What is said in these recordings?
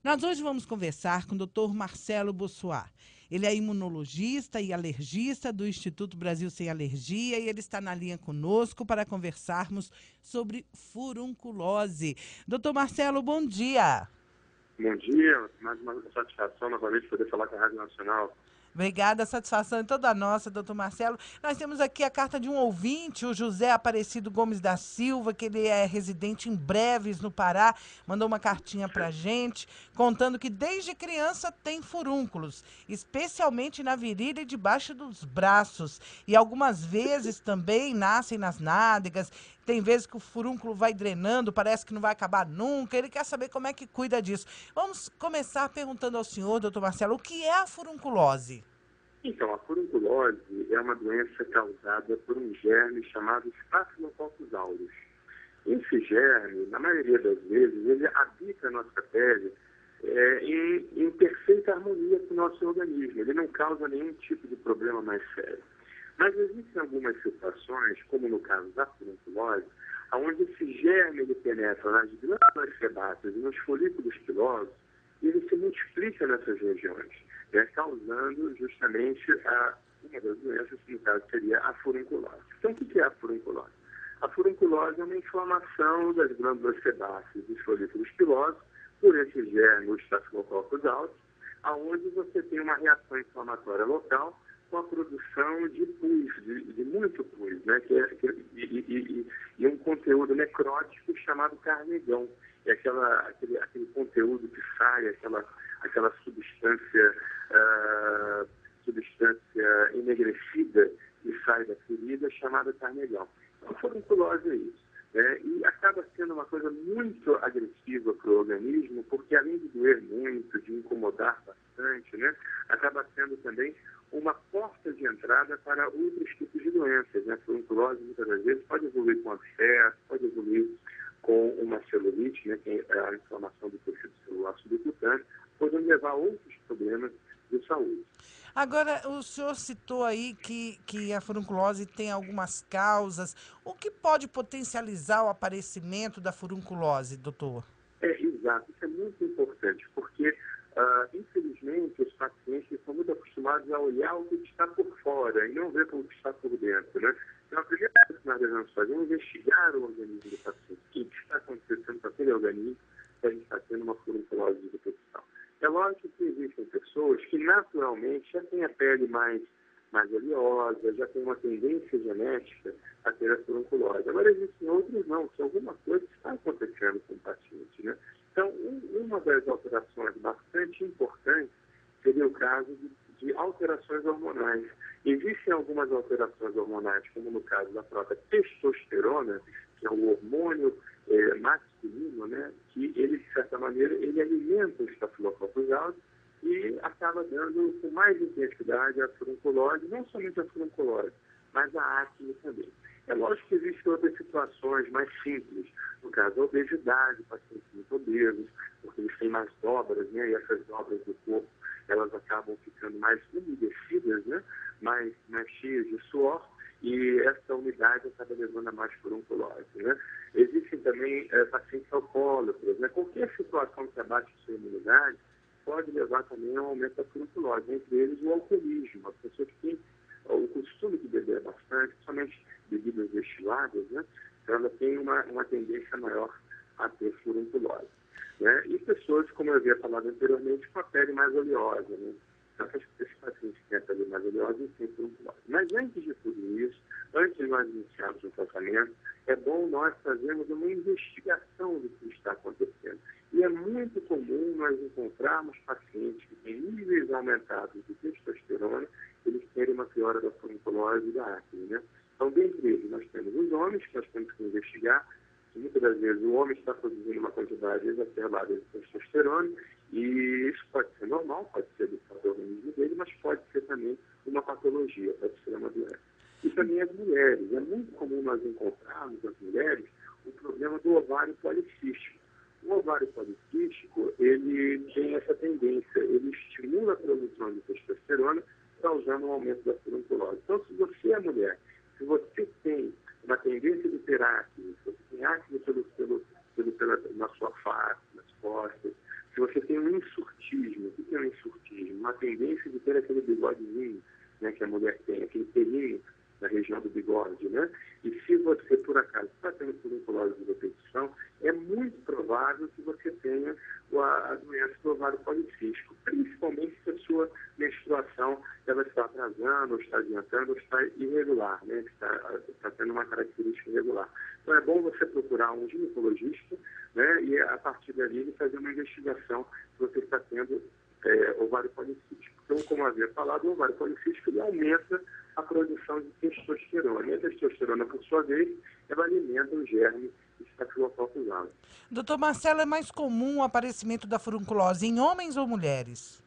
Nós hoje vamos conversar com o Dr. Marcelo Bossuat. Ele é imunologista e alergista do Instituto Brasil Sem Alergia e ele está na linha conosco para conversarmos sobre furunculose. Doutor Marcelo, bom dia. Bom dia, mais uma satisfação novamente poder falar com a Rádio Nacional. Obrigada, a satisfação é toda nossa, doutor Marcelo. Nós temos aqui a carta de um ouvinte, o José Aparecido Gomes da Silva, que ele é residente em Breves, no Pará, mandou uma cartinha pra gente, contando que desde criança tem furúnculos, especialmente na virilha e debaixo dos braços. E algumas vezes também nascem nas nádegas. Tem vezes que o furúnculo vai drenando, parece que não vai acabar nunca. Ele quer saber como é que cuida disso. Vamos começar perguntando ao senhor, doutor Marcelo, o que é a furunculose? Então, a furunculose é uma doença causada por um germe chamado Staphylococcus aureus. Esse germe, na maioria das vezes, ele habita a nossa pele em perfeita harmonia com o nosso organismo. Ele não causa nenhum tipo de problema mais sério. Mas existem algumas situações, como no caso da furunculose, onde esse germe ele penetra nas glândulas sebáceas e nos folículos pilosos e ele se multiplica nessas regiões, causando justamente uma das doenças, que no caso seria a furunculose. Então, o que é a furunculose? A furunculose é uma inflamação das glândulas sebáceas dos folículos pilosos por esse germe, o Staphylococcus aureus, aonde você tem uma reação inflamatória local com a produção de pus, de muito pus, né? E um conteúdo necrótico chamado carnegão. É aquele conteúdo que sai, aquela substância enegrecida que sai da ferida chamada carnegão. Então, a furunculose é isso. E acaba sendo uma coisa muito agressiva para o organismo, porque além de doer muito, de incomodar bastante, né, acaba sendo também uma porta de entrada para outros tipos de doenças. A furunculose, muitas das vezes, pode evoluir com abscesso, pode evoluir com uma celulite, né, que é a inflamação do tecido celular subcutâneo, podendo levar a outros problemas de saúde. Agora, o senhor citou aí que a furunculose tem algumas causas. O que pode potencializar o aparecimento da furunculose, doutor? Exato. Isso é muito importante, porque, infelizmente, os pacientes são muito acostumados a olhar o que está por fora e não ver o que está por dentro, né? Então, a primeira coisa que nós devemos fazer é investigar o organismo do paciente. O que está acontecendo com aquele organismo que a gente está tendo uma furunculose de repetição. É lógico que existem pessoas que, naturalmente, já têm a pele mais oleosa, já tem uma tendência genética a ter a furunculose. Agora, existem outros não, que alguma coisa está acontecendo com o paciente, né? Então, uma das alterações bastante importantes seria o caso de alterações hormonais. Existem algumas alterações hormonais, como no caso da própria testosterona, que é o hormônio masculino, né, que ele, de certa maneira, ele alimenta o Staphylococcus aureus e acaba dando com mais intensidade a furunculose, não somente a furunculose, mas a acne também. É lógico que existem outras situações mais simples, no caso a obesidade, pacientes muito obesos, porque eles têm mais dobras, né, e essas dobras do corpo, elas acabam ficando mais umedecidas, né, mais cheias de suor, e essa umidade acaba levando a mais furunculose, né. Existem também pacientes alcoólatras, né, qualquer situação que abaixe a sua imunidade pode levar também ao aumento da furunculose, entre eles o alcoolismo. As pessoas que têm o costume de beber bastante, somente bebidas destiladas, né, ela tem uma tendência maior a ter furunculose. Né? E pessoas, como eu havia falado anteriormente, com a pele mais oleosa, né? Então, esses pacientes que têm a pele mais oleosa têm furunculose. Mas antes de tudo isso, antes de nós iniciarmos o tratamento, é bom nós fazermos uma investigação do que está acontecendo. E é muito comum nós encontrarmos pacientes que têm níveis aumentados de testosterona, eles terem uma piora da furunculose e da acne, né? Então, dentre eles, nós temos os homens, que nós temos que investigar, que muitas das vezes o homem está produzindo uma quantidade exacerbada de testosterona, e isso pode ser normal, pode ser do próprio organismo dele, mas pode ser também uma patologia, pode ser uma doença. E também as mulheres. É muito comum nós encontrarmos nas mulheres o problema do ovário policístico. O ovário policístico, ele tem essa tendência, ele estimula a produção de testosterona, causando um aumento da furunculose. Então, se você é mulher, se você tem uma tendência de ter acne, se você tem acne na sua face, nas costas, se você tem um surtismo, uma tendência de ter aquele bigodezinho, né, que a mulher tem, aquele pelinho na região do bigode, né? E se você, por acaso, está tendo furunculose de repetição, é muito provável que você tenha a doença do ovário policístico, principalmente se a sua menstruação ela está atrasando, ou está adiantando, ou está irregular, né? Está tendo uma característica irregular. Então é bom você procurar um ginecologista, né? E a partir dali ele fazer uma investigação se você está tendo ovário policístico. Então, como havia falado, o ovário policístico ele aumenta a produção de testosterona. E a testosterona, por sua vez, ela alimenta o germe estafilococcus aureus. Doutor Marcelo, é mais comum o aparecimento da furunculose em homens ou mulheres?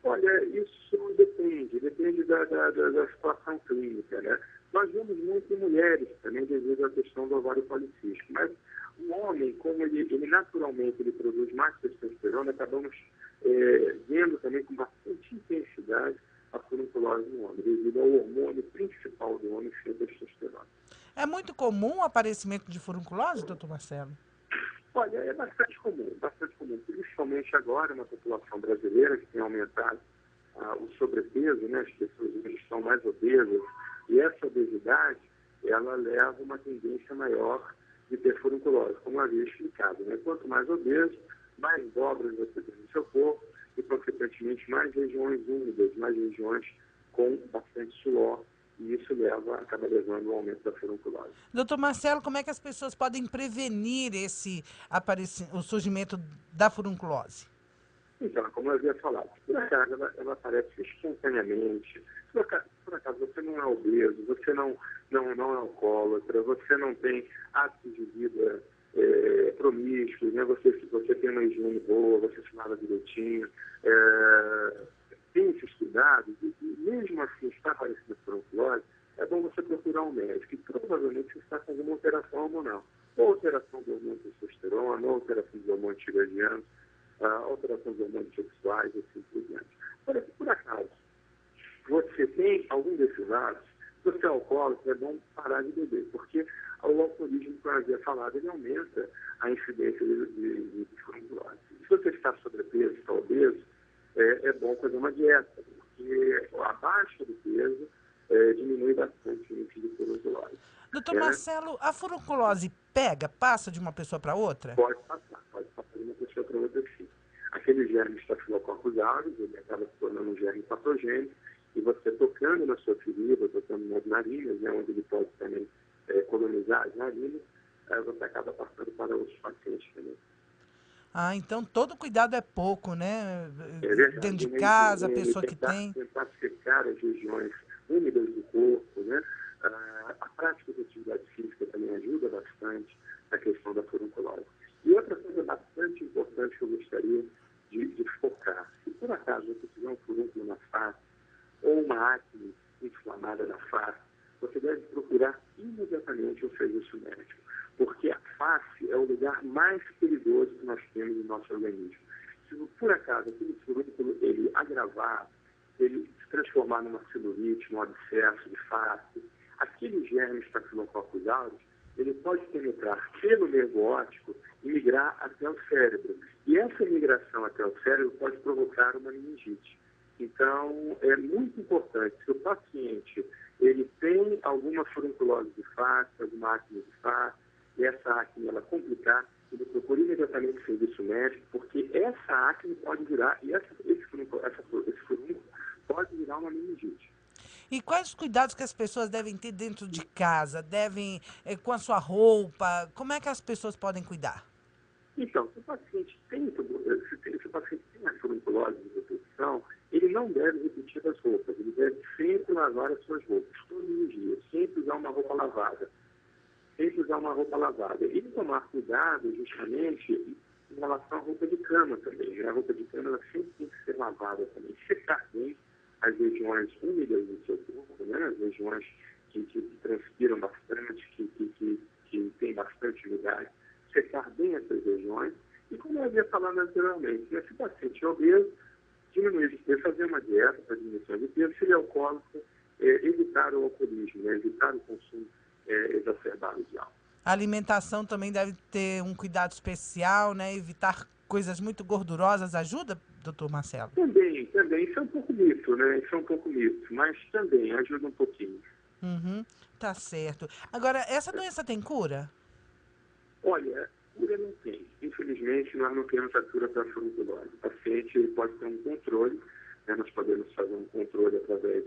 Olha, isso depende da situação clínica, né? Nós vemos muito em mulheres também devido à questão do ovário policístico, mas o homem, como ele naturalmente ele produz mais testosterona, acabamos vendo também com bastante intensidade a furunculose no homem, devido ao hormônio principal do homem, que é a testosterona. É muito comum o aparecimento de furunculose, doutor Marcelo? Olha, é bastante comum, principalmente agora na população brasileira, que tem aumentado o sobrepeso, né? As pessoas hoje estão mais obesas, e essa obesidade, ela leva uma tendência maior de ter furunculose, como havia explicado, né? Quanto mais obeso, mais dobras você tem no seu corpo, e, consequentemente, mais regiões úmidas, mais regiões com bastante suor, e isso acaba levando ao aumento da furunculose. Doutor Marcelo, como é que as pessoas podem prevenir o surgimento da furunculose? Então, como eu havia falado, por acaso ela aparece espontaneamente, por acaso você não é obeso, você não é alcoólatra, você não tem hábitos de vida promíscuos, né? Você tem uma higiene boa, você se lava direitinho, tem esses cuidados, e mesmo assim está aparecendo furunculose, é bom você procurar um médico, e provavelmente você está fazendo uma alteração hormonal, ou alteração do hormônio de testosterona, ou alteração do hormônio tiroidiano, alteração de hormônios sexuais, assim por diante. Olha, se por acaso você tem algum desses lados, se você é alcoólatra, é bom parar de beber, porque o alcoolismo, como eu havia falado, ele aumenta a incidência de furunculose. Se você está sobrepeso, está obeso, é bom fazer uma dieta, porque abaixo do peso diminui bastante o índice de furunculose. Doutor Marcelo, a furunculose passa de uma pessoa para outra? Pode passar de uma pessoa para outra, sim. Aquele germe estafilococcus aureus, ele acaba se tornando um germe patogênico, e você tocando na sua ferida, tocando nas narinas, né, onde ele pode também colonizar as narinas, você acaba passando para outros pacientes também. Ah, então todo cuidado é pouco, né? É verdade. Dentro de casa, a pessoa que tem. Tentar secar as regiões úmidas do corpo, né? A prática de atividade física também ajuda bastante na questão da furunculose. E outra coisa bastante importante que eu gostaria de focar, se por acaso você tiver um furúnculo na face, ou uma acne inflamada na face, você deve procurar imediatamente um serviço médico, porque a face é o lugar mais perigoso que nós temos no nosso organismo. Se por acaso aquele furúnculo ele agravar, ele se transformar numa celulite, num abscesso de face, aquele germe estafilococcus aureus, ele pode penetrar pelo nervo óptico e migrar até o cérebro. E essa migração até o cérebro pode provocar uma meningite. Então, é muito importante, se o paciente ele tem alguma furunculose de face, alguma acne de face, e essa acne ela complicar, ele procura imediatamente o serviço médico, porque essa acne pode virar, e esse furúnculo pode virar uma meningite. E quais os cuidados que as pessoas devem ter dentro de casa? Com a sua roupa? Como é que as pessoas podem cuidar? Então, se o paciente tem a furunculose de repetição, ele não deve repetir as roupas, ele deve sempre lavar as suas roupas, todos os dias, sempre usar uma roupa lavada. E tomar cuidado, justamente, em relação à roupa de cama também. A roupa de cama ela sempre tem que ser lavada também. Secar bem as regiões úmidas do seu corpo, né? As regiões que transpiram bastante, que tem bastante umidade. Secar bem essas regiões. E como eu havia falado anteriormente, se o paciente é obeso, diminuir de peso, fazer uma dieta para diminuição de peso, se ele é alcoólico, evitar o alcoolismo, né? Evitar o consumo exacerbado de álcool. A alimentação também deve ter um cuidado especial, né? Evitar coisas muito gordurosas ajuda, doutor Marcelo? Também. Isso é um pouco mito, né? Isso é um pouco mito, mas também ajuda um pouquinho. Uhum, tá certo. Agora, essa doença tem cura? Olha, cura não tem. Infelizmente, nós não temos a cura para a furunculose. O paciente ele pode ter um controle, né? Nós podemos fazer um controle através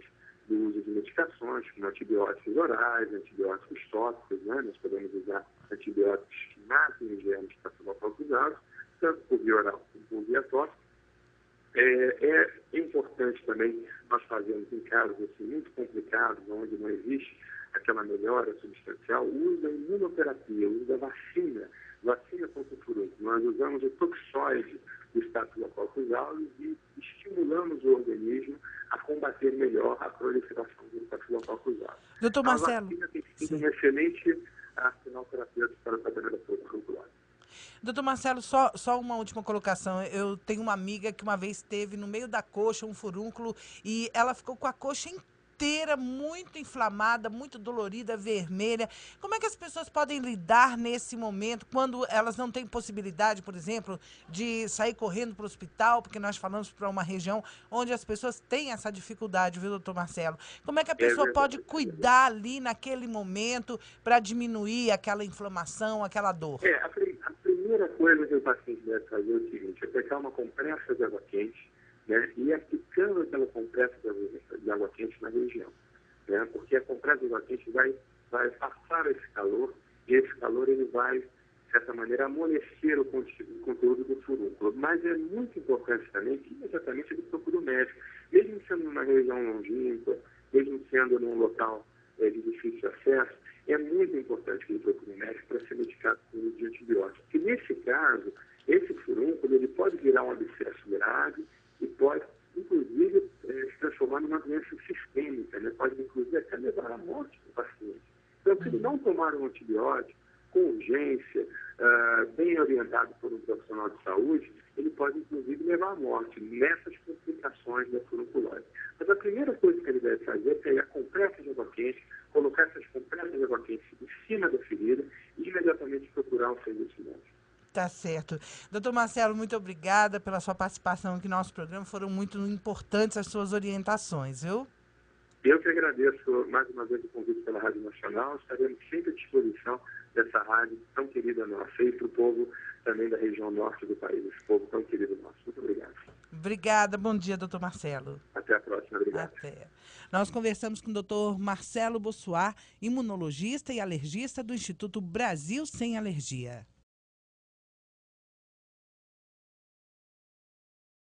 do uso de medicações, como antibióticos orais, antibióticos tópicos, né? Nós podemos usar antibióticos que matam os germes estafilococcus aureus, tanto por via oral como por via tópica. É importante também nós fazermos em casos assim, muito complicados, onde não existe aquela melhora substancial, o uso da imunoterapia, o uso da vacina contra o furúnculo. Nós usamos o toxoide do Staphylococcus aureus e estimulamos o organismo a combater melhor a proliferação do Staphylococcus aureus. Doutor A Marcelo. vacina tem sido um excelente arsenal terapêutico para o tratamento da furunculose. Doutor Marcelo, só uma última colocação. Eu tenho uma amiga que uma vez teve no meio da coxa um furúnculo e ela ficou com a coxa inteira muito inflamada, muito dolorida, vermelha. Como é que as pessoas podem lidar nesse momento, quando elas não têm possibilidade, por exemplo, de sair correndo para o hospital, porque nós falamos para uma região onde as pessoas têm essa dificuldade, viu, doutor Marcelo? Como é que a pessoa pode cuidar ali naquele momento para diminuir aquela inflamação, aquela dor? A primeira coisa que o paciente deve fazer é o seguinte, é pegar uma compressa de água quente, né, e ir aplicando aquela compressa de água quente na região, né, porque a compressa de água quente vai passar esse calor, e esse calor ele vai, de certa maneira, amolecer o conteúdo do furúnculo. Mas é muito importante também que imediatamente ele procure o médico, mesmo sendo numa região longínqua, mesmo sendo num local de difícil acesso, é muito importante que ele procure um médico para ser medicado com uso de antibióticos. Porque nesse caso, esse furúnculo ele pode virar um abscesso grave e pode, inclusive, se transformar numa doença sistêmica, né? Pode, inclusive, até levar à morte do paciente. Então, se ele não tomar um antibiótico com urgência, bem orientado por um profissional de saúde, ele pode, inclusive, levar à morte nessas complicações da furunculose. Mas a primeira coisa que ele deve fazer é pegar compressas de água quente, colocar essas compressas de água quente em cima da ferida e imediatamente procurar um serviço médico. Tá certo. Doutor Marcelo, muito obrigada pela sua participação aqui no nosso programa. Foram muito importantes as suas orientações, viu? Eu que agradeço mais uma vez o convite pela Rádio Nacional. Estaremos sempre à disposição dessa rádio tão querida nossa e para o povo também da região norte do país, esse povo tão querido nosso. Muito obrigado. Obrigada. Bom dia, doutor Marcelo. Até a próxima. Obrigado. Até. Nós conversamos com o doutor Marcelo Bossuar, imunologista e alergista do Instituto Brasil Sem Alergia.